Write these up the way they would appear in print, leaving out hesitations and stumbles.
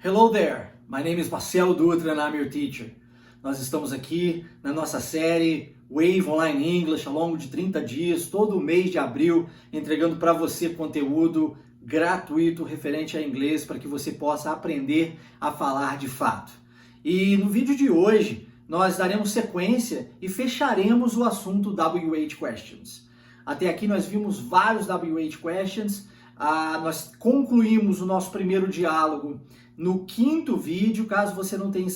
Hello there, my name is Marcelo Dutra and I'm your teacher. Nós estamos aqui na nossa série Wave Online English ao longo de 30 dias, todo mês de abril, entregando para você conteúdo gratuito referente a inglês para que você possa aprender a falar de fato. E no vídeo de hoje, nós daremos sequência e fecharemos o assunto WH Questions. Até aqui nós vimos vários WH Questions, nós concluímos o nosso primeiro diálogo no quinto vídeo. Caso você não tenha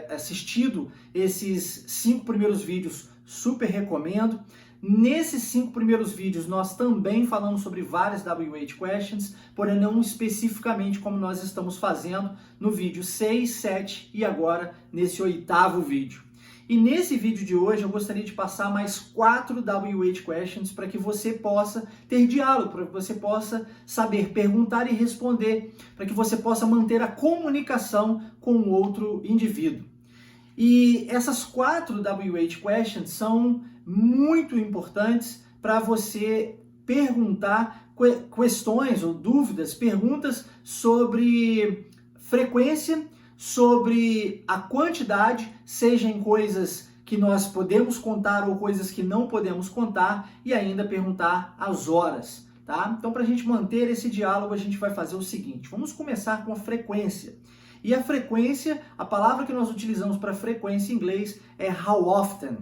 assistido esses 5 primeiros vídeos, super recomendo. Nesses 5 primeiros vídeos nós também falamos sobre várias WH Questions, porém não especificamente como nós estamos fazendo no vídeo 6, 7 e agora nesse 8º vídeo. E nesse vídeo de hoje eu gostaria de passar mais 4 WH Questions para que você possa ter diálogo, para que você possa saber perguntar e responder, para que você possa manter a comunicação com o outro indivíduo. E essas 4 WH Questions são muito importantes para você perguntar questões ou dúvidas, perguntas sobre frequência, sobre a quantidade, seja em coisas que nós podemos contar ou coisas que não podemos contar, e ainda perguntar as horas, tá? Então, para a gente manter esse diálogo, a gente vai fazer o seguinte: vamos começar com a frequência. E a frequência, a palavra que nós utilizamos para frequência em inglês é how often.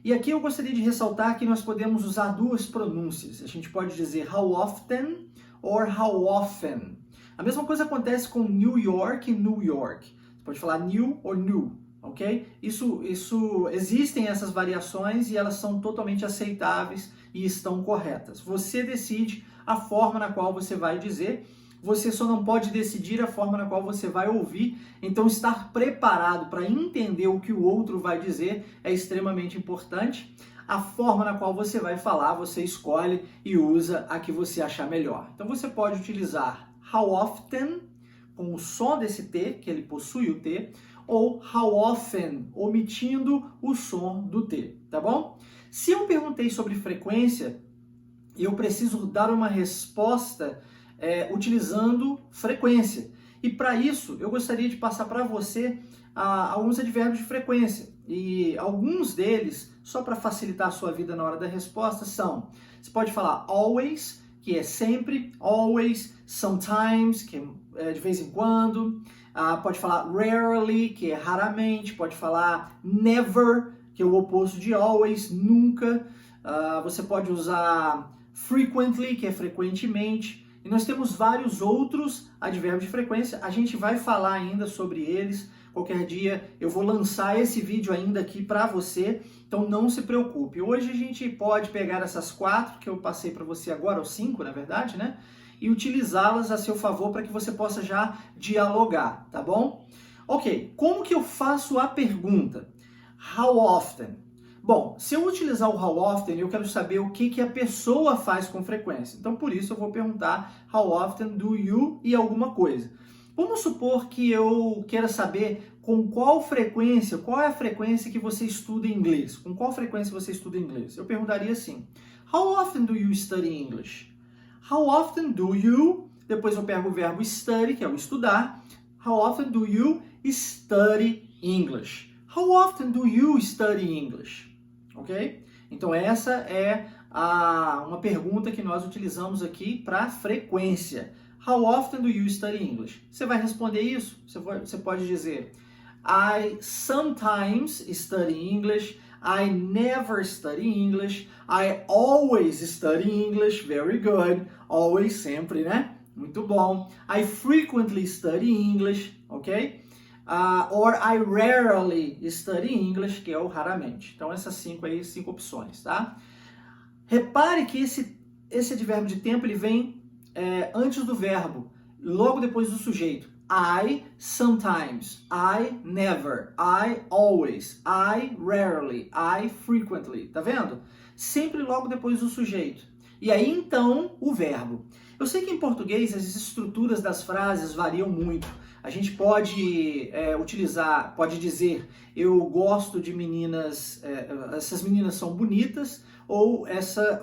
E aqui eu gostaria de ressaltar que nós podemos usar duas pronúncias. A gente pode dizer how often or how often. A mesma coisa acontece com New York e New York. Você pode falar new ou new, ok? Existem essas variações e elas são totalmente aceitáveis e estão corretas. Você decide a forma na qual você vai dizer. Você só não pode decidir a forma na qual você vai ouvir. Então, estar preparado para entender o que o outro vai dizer é extremamente importante. A forma na qual você vai falar, você escolhe e usa a que você achar melhor. Então, você pode utilizar how often, com o som desse T, que ele possui o T, ou how often, omitindo o som do T, tá bom? Se eu perguntei sobre frequência, eu preciso dar uma resposta utilizando frequência. E para isso, eu gostaria de passar para você alguns advérbios de frequência. E alguns deles, só para facilitar a sua vida na hora da resposta, são: você pode falar always, que é sempre, always, sometimes, que é de vez em quando, pode falar rarely, que é raramente, pode falar never, que é o oposto de always, nunca, você pode usar frequently, que é frequentemente, e nós temos vários outros advérbios de frequência. A gente vai falar ainda sobre eles. Qualquer dia eu vou lançar esse vídeo ainda aqui para você, então não se preocupe. Hoje a gente pode pegar essas 4 que eu passei para você agora, ou 5 na verdade, né? E utilizá-las a seu favor para que você possa já dialogar, tá bom? Ok, como que eu faço a pergunta? How often? Bom, se eu utilizar o how often, eu quero saber o que a pessoa faz com frequência. Então, por isso, eu vou perguntar how often do you e alguma coisa. Vamos supor que eu queira saber com qual é a frequência que você estuda inglês. Com qual frequência você estuda inglês? Eu perguntaria assim: how often do you study English? How often do you... Depois eu pego o verbo study, que é o estudar. How often do you study English? How often do you study English? Ok? Então essa é uma pergunta que nós utilizamos aqui para frequência. How often do you study English? Você vai responder isso? Você pode dizer I sometimes study English, I never study English, I always study English, very good, always, sempre, né? Muito bom. I frequently study English, ok? Or I rarely study English, que é o raramente. Então essas 5 opções, tá? Repare que esse advérbio de tempo ele vem antes do verbo, logo depois do sujeito. I sometimes, I never, I always, I rarely, I frequently. Tá vendo? Sempre logo depois do sujeito. E aí então o verbo. Eu sei que em português as estruturas das frases variam muito. A gente pode pode dizer eu gosto de meninas, essas meninas são bonitas, ou essas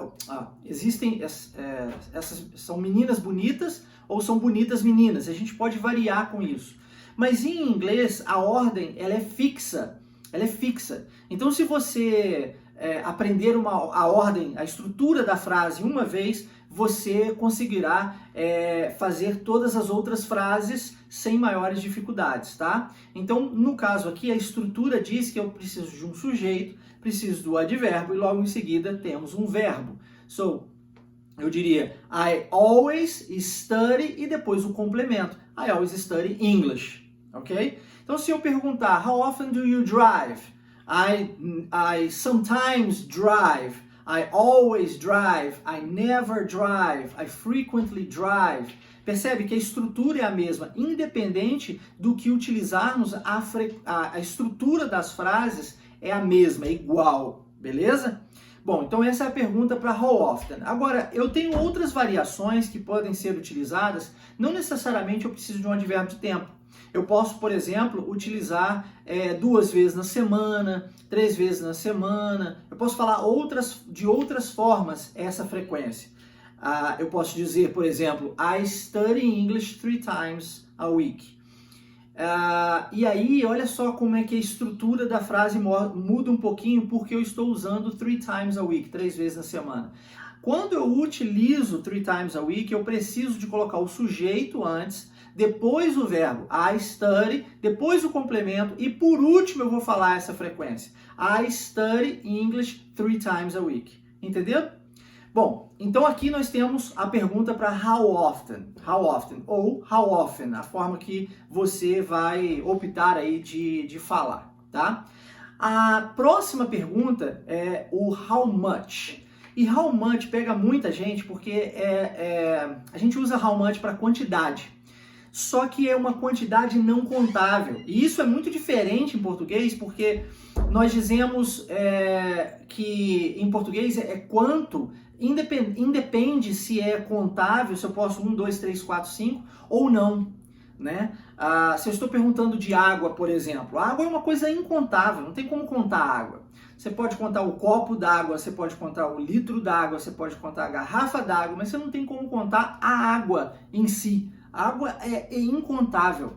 são meninas bonitas ou são bonitas meninas. A gente pode variar com isso. Mas em inglês, a ordem ela é fixa. Ela é fixa. Então, se você aprender a ordem, a estrutura da frase uma vez, você conseguirá fazer todas as outras frases sem maiores dificuldades, tá? Então, no caso aqui, a estrutura diz que eu preciso de um sujeito, preciso do advérbio e logo em seguida temos um verbo. So, eu diria, I always study e depois o complemento. I always study English, ok? Então, se eu perguntar, how often do you drive? I sometimes drive. I always drive. I never drive. I frequently drive. Percebe que a estrutura é a mesma, independente do que utilizarmos, a estrutura das frases é a mesma, é igual, beleza? Bom, então essa é a pergunta para how often. Agora, eu tenho outras variações que podem ser utilizadas, não necessariamente eu preciso de um advérbio de tempo. Eu posso, por exemplo, utilizar 2 vezes na semana, 3 vezes na semana. Eu posso falar de outras formas essa frequência. Eu posso dizer, por exemplo, I study English 3 times a week. E aí, olha só como é que a estrutura da frase muda um pouquinho, porque eu estou usando 3 times a week, 3 vezes na semana. Quando eu utilizo 3 times a week, eu preciso de colocar o sujeito antes, depois o verbo I study, depois o complemento e por último eu vou falar essa frequência. I study English 3 times a week. Entendeu? Bom, então aqui nós temos a pergunta para how often ou how often, a forma que você vai optar aí de falar, tá? A próxima pergunta é o how much. E how much pega muita gente porque a gente usa how much para quantidade. Só que é uma quantidade não contável. E isso é muito diferente em português, porque nós dizemos que em português é quanto, independe se é contável, se eu posso 1, 2, 3, 4, 5 ou não. Né? Se eu estou perguntando de água, por exemplo, a água é uma coisa incontável, não tem como contar a água. Você pode contar o copo d'água, você pode contar o litro d'água, você pode contar a garrafa d'água, mas você não tem como contar a água em si. A água é incontável.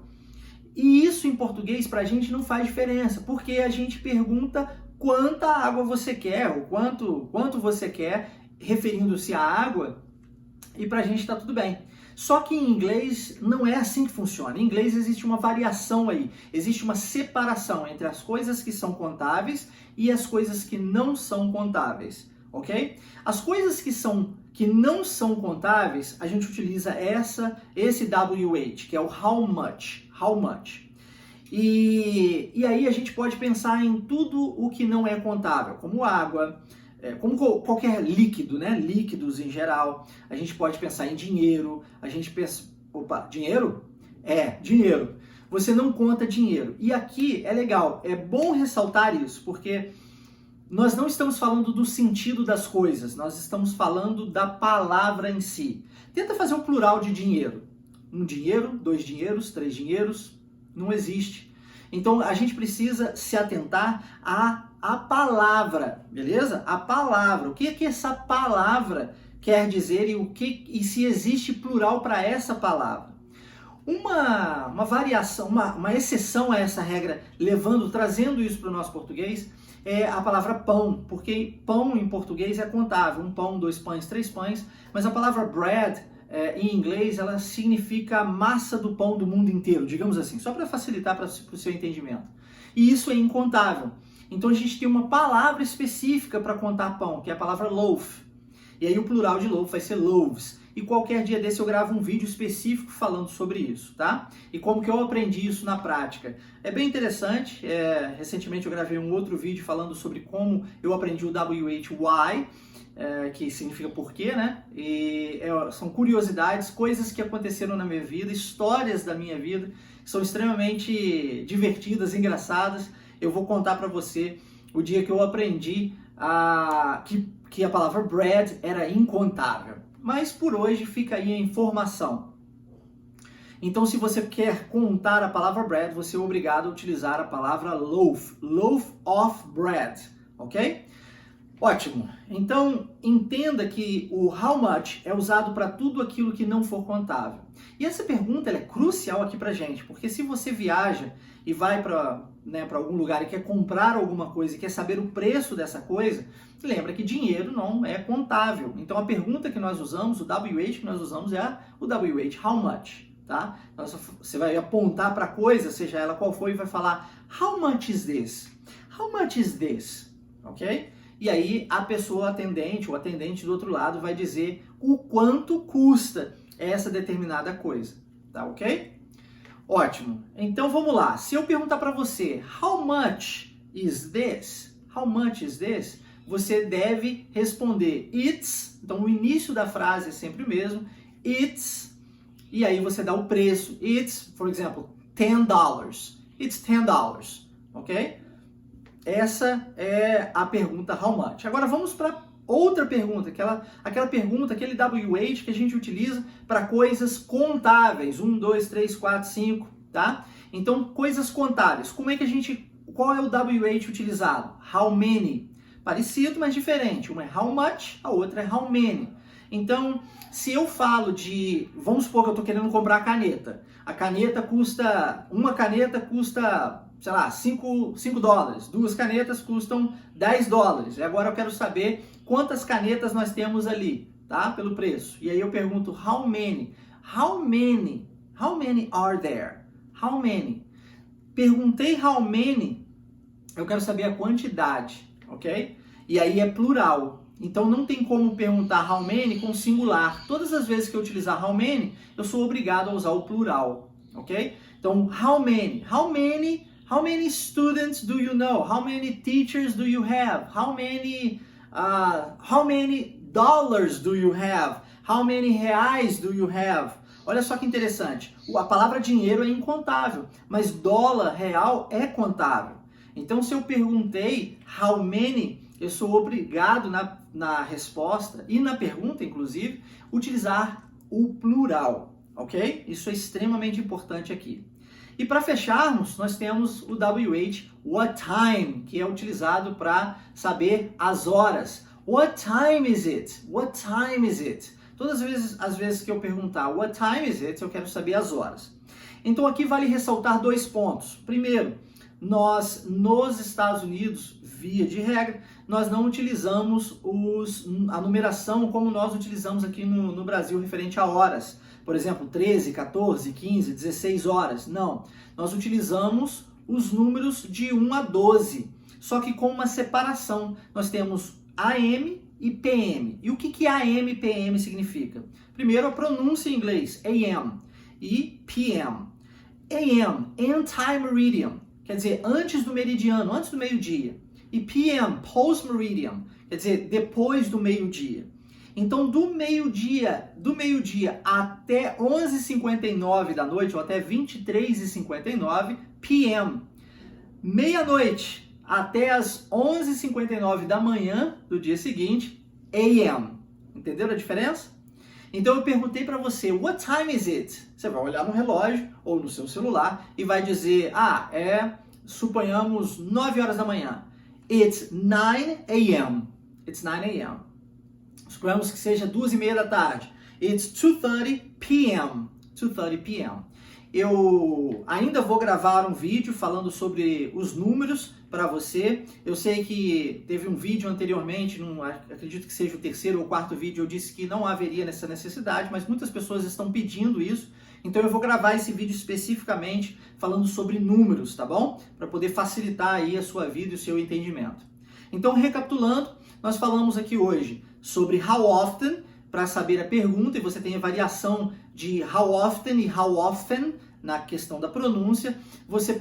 E isso em português pra gente não faz diferença, porque a gente pergunta quanta água você quer, ou quanto você quer, referindo-se à água, e pra gente tá tudo bem. Só que em inglês não é assim que funciona. Em inglês existe uma variação aí, existe uma separação entre as coisas que são contáveis e as coisas que não são contáveis, ok? As coisas que não são contáveis, a gente utiliza esse WH, que é o how much. E aí a gente pode pensar em tudo o que não é contável, como água, como qualquer líquido, né? Líquidos em geral. A gente pode pensar em dinheiro, a gente pensa, opa, dinheiro? Dinheiro. Você não conta dinheiro. E aqui é legal, é bom ressaltar isso, porque nós não estamos falando do sentido das coisas, nós estamos falando da palavra em si. Tenta fazer o plural de dinheiro. 1 dinheiro, 2 dinheiros, 3 dinheiros, não existe. Então a gente precisa se atentar à palavra, beleza? A palavra. O que é que essa palavra quer dizer e se existe plural para essa palavra? Uma variação, uma exceção a essa regra, trazendo isso para o nosso português, é a palavra pão, porque pão em português é contável, 1 pão, 2 pães, 3 pães, mas a palavra bread em inglês ela significa massa do pão do mundo inteiro, digamos assim, só para facilitar para o seu entendimento. E isso é incontável. Então a gente tem uma palavra específica para contar pão, que é a palavra loaf. E aí o plural de loaf vai ser loaves. E qualquer dia desse eu gravo um vídeo específico falando sobre isso, tá? E como que eu aprendi isso na prática. É bem interessante, recentemente eu gravei um outro vídeo falando sobre como eu aprendi o WHY, que significa porquê, né? E são curiosidades, coisas que aconteceram na minha vida, histórias da minha vida, que são extremamente divertidas, engraçadas. Eu vou contar para você o dia que eu aprendi que a palavra bread era incontável. Mas por hoje fica aí a informação. Então, se você quer contar a palavra bread, você é obrigado a utilizar a palavra loaf. Loaf of bread, ok? Ótimo. Então, entenda que o how much é usado para tudo aquilo que não for contável. E essa pergunta ela é crucial aqui para gente, porque se você viaja e vai para algum lugar e quer comprar alguma coisa e quer saber o preço dessa coisa, lembra que dinheiro não é contável. Então, a pergunta que nós usamos, o WH que nós usamos é o WH, how much, tá? Então, você vai apontar para a coisa, seja ela qual for, e vai falar, how much is this? How much is this? Ok? E aí a pessoa atendente, o atendente do outro lado vai dizer o quanto custa essa determinada coisa, tá ok? Ótimo. Então vamos lá. Se eu perguntar para você, how much is this? How much is this? Você deve responder it's. Então o início da frase é sempre o mesmo. It's. E aí você dá o preço. It's, por exemplo, $10. It's $10, ok? Essa é a pergunta how much. Agora vamos para outra pergunta, aquela pergunta, aquele WH que a gente utiliza para coisas contáveis. 1, 2, 3, 4, 5, tá? Então, coisas contáveis. Qual é o WH utilizado? How many. Parecido, mas diferente. Uma é how much, a outra é how many. Então, se eu falo vamos supor que eu estou querendo comprar caneta. Uma caneta custa, sei lá, $5. 2 canetas custam $10. E agora eu quero saber quantas canetas nós temos ali, tá? Pelo preço. E aí eu pergunto, how many? How many? How many are there? How many? Perguntei how many, eu quero saber a quantidade, ok? E aí é plural. Então não tem como perguntar how many com singular. Todas as vezes que eu utilizar how many, eu sou obrigado a usar o plural, ok? Então, how many? How many students do you know? How many teachers do you have? How many dollars do you have? How many reais do you have? Olha só que interessante. A palavra dinheiro é incontável, mas dólar, real é contável. Então, se eu perguntei how many, eu sou obrigado na resposta e na pergunta, inclusive, utilizar o plural, ok? Isso é extremamente importante aqui. E para fecharmos, nós temos o WH, what time, que é utilizado para saber as horas. What time is it? What time is it? Todas as vezes que eu perguntar what time is it, eu quero saber as horas. Então aqui vale ressaltar 2 pontos. Primeiro, nós nos Estados Unidos, via de regra, nós não utilizamos a numeração como nós utilizamos aqui no Brasil referente a horas. Por exemplo, 13, 14, 15, 16 horas. Não, nós utilizamos os números de 1 a 12, só que com uma separação. Nós temos AM e PM. E o que AM e PM significa? Primeiro, a pronúncia em inglês, AM, e PM. AM, ante-meridian, quer dizer, antes do meridiano, antes do meio-dia. E PM, post-meridian, quer dizer, depois do meio-dia. Então, do meio-dia até 11h59 da noite, ou até 23h59, PM. Meia-noite até as 11h59 da manhã do dia seguinte, AM. Entenderam a diferença? Então, eu perguntei para você, what time is it? Você vai olhar no relógio ou no seu celular e vai dizer, suponhamos, 9 horas da manhã. It's 9 a.m. It's 9 a.m. Suponhamos que seja 2h30 da tarde. It's 2:30 p.m. 2:30 p.m. Eu ainda vou gravar um vídeo falando sobre os números para você. Eu sei que teve um vídeo anteriormente, acredito que seja o 3º ou 4º vídeo, eu disse que não haveria essa necessidade, mas muitas pessoas estão pedindo isso. Então eu vou gravar esse vídeo especificamente falando sobre números, tá bom? Para poder facilitar aí a sua vida e o seu entendimento. Então, recapitulando, nós falamos aqui hoje sobre how often, para saber a pergunta, e você tem a variação de how often e how often na questão da pronúncia. Você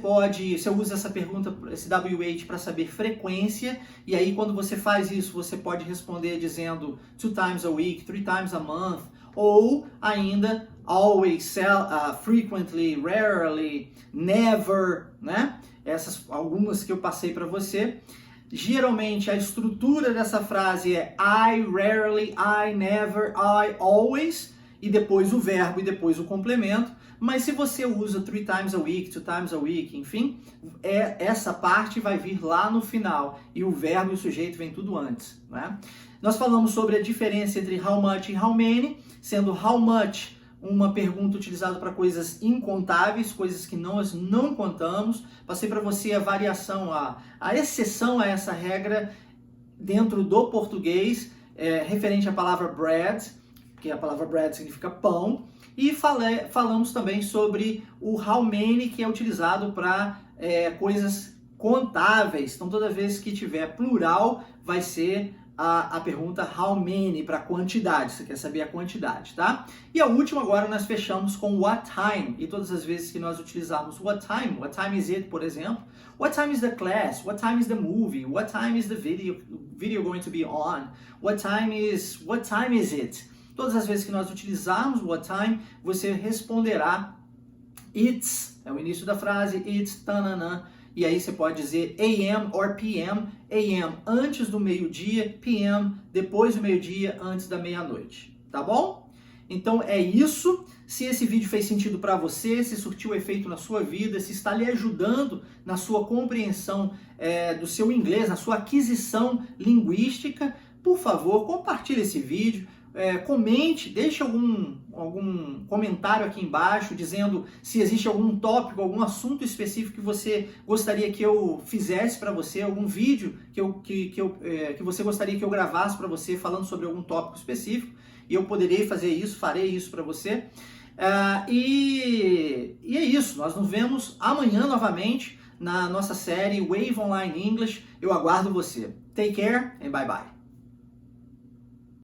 usa essa pergunta, esse WH, para saber frequência, e aí quando você faz isso, você pode responder dizendo 2 times a week, 3 times a month, ou ainda always, frequently, rarely, never, né? Essas algumas que eu passei para você. Geralmente a estrutura dessa frase é I rarely, I never, I always, e depois o verbo e depois o complemento. Mas se você usa 3 times a week, 2 times a week, enfim, essa parte vai vir lá no final e o verbo e o sujeito vem tudo antes, né? Nós falamos sobre a diferença entre how much e how many, sendo how much uma pergunta utilizada para coisas incontáveis, coisas que nós não contamos. Passei para você a variação, a exceção a essa regra dentro do português, referente à palavra bread, que a palavra bread significa pão, e falamos também sobre o how many, que é utilizado para coisas contáveis. Então, toda vez que tiver plural, vai ser a pergunta how many, para quantidade, você quer saber a quantidade, tá? E a última agora nós fechamos com what time, e todas as vezes que nós utilizarmos what time is it, por exemplo, what time is the class, what time is the movie, what time is the video going to be on, what time is it? Todas as vezes que nós utilizarmos what time, você responderá it's, é o início da frase, it's, tananã, e aí você pode dizer AM or PM, AM antes do meio-dia, PM depois do meio-dia, antes da meia-noite, tá bom? Então é isso. Se esse vídeo fez sentido para você, se surtiu efeito na sua vida, se está lhe ajudando na sua compreensão do seu inglês, na sua aquisição linguística, por favor, compartilhe esse vídeo. Comente, deixe algum comentário aqui embaixo dizendo se existe algum tópico, algum assunto específico que você gostaria que eu fizesse para você, algum vídeo que você gostaria que eu gravasse para você falando sobre algum tópico específico, e eu poderei fazer isso, farei isso para você. E é isso, nós nos vemos amanhã novamente na nossa série Wave Online English. Eu aguardo você. Take care and bye bye.